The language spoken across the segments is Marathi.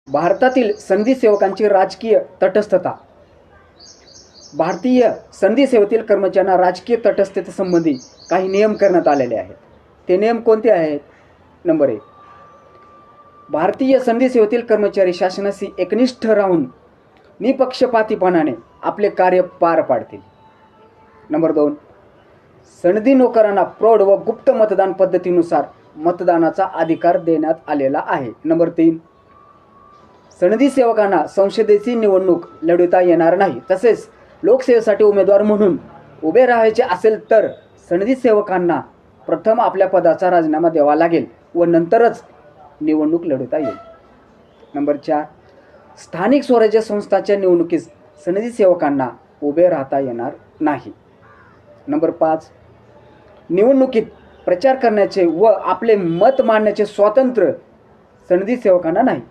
भारतातील संधी सेवकांची राजकीय तटस्थता. भारतीय संधी सेवेतील कर्मचाऱ्यांना राजकीय तटस्थतेसंबंधी काही नियम करण्यात आलेले आहेत. ते नियम कोणते आहेत? नंबर 1, भारतीय संधी सेवेतील कर्मचारी शासनाशी एकनिष्ठ राहून निपक्षपातीपणाने आपले कार्य पार पाडतील. नंबर 2, सनदी नोकरांना प्रौढ व गुप्त मतदान पद्धतीनुसार मतदानाचा अधिकार देण्यात आलेला आहे. नंबर 3, सनदी सेवकांना संसदेची निवडणूक लढवता येणार नाही. तसेच लोकसेवेसाठी उमेदवार म्हणून उभे राहायचे असेल तर सनदी सेवकांना प्रथम आपल्या पदाचा राजीनामा द्यावा लागेल व नंतरच निवडणूक लढवता येईल. नंबर 4, स्थानिक स्वराज्य संस्थांच्या निवडणुकीस सनदी सेवकांना उभे राहता येणार नाही. नंबर 5, निवडणुकीत प्रचार करण्याचे व आपले मत मांडण्याचे स्वातंत्र्य सनदी सेवकांना नाही.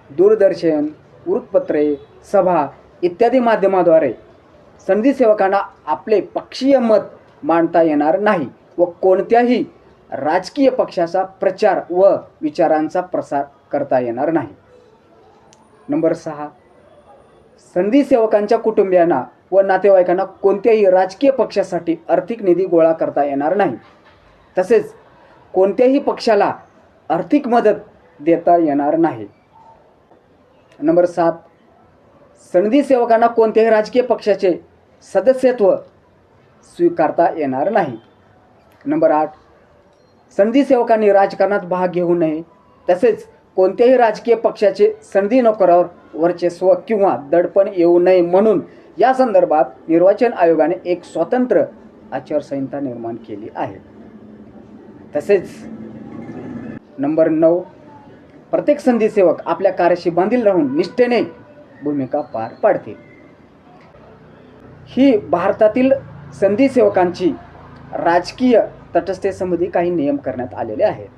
दूरदर्शन, वृत्तपत्रे, सभा इत्यादी माध्यमाद्वारे सनदी सेवकांना आपले पक्षीय मत मांडता येणार नाही व कोणत्याही राजकीय पक्षाचा प्रचार व विचारांचा प्रसार करता येणार नाही. नंबर 6, सनदी सेवकांच्या कुटुंबियांना व नातेवाईकांना कोणत्याही राजकीय पक्षासाठी आर्थिक निधी गोळा करता येणार नाही. तसेच कोणत्याही पक्षाला आर्थिक मदत देता येणार नाही. नंबर 7, सनदी सेवकांना कोणत्याही राजकीय पक्षाचे सदस्यत्व स्वीकारता येणार नाही. नंबर 8, सनदी सेवकांनी राजकारणात भाग घेऊ नये. तसेच कोणत्याही राजकीय पक्षाचे सनदी नोकरावर वर्चस्व किंवा दडपण येऊ नये म्हणून या संदर्भात निर्वाचन आयोगाने एक स्वतंत्र आचारसंहिता निर्माण केली आहे. तसेच नंबर 9, प्रत्येक संधी सेवक आपल्या कार्याशी बांधील राहून निष्ठेने भूमिका पार पाडतील. ही भारतातील संधी सेवकांची राजकीय तटस्थतेसंबंधी काही नियम करण्यात आलेले आहेत.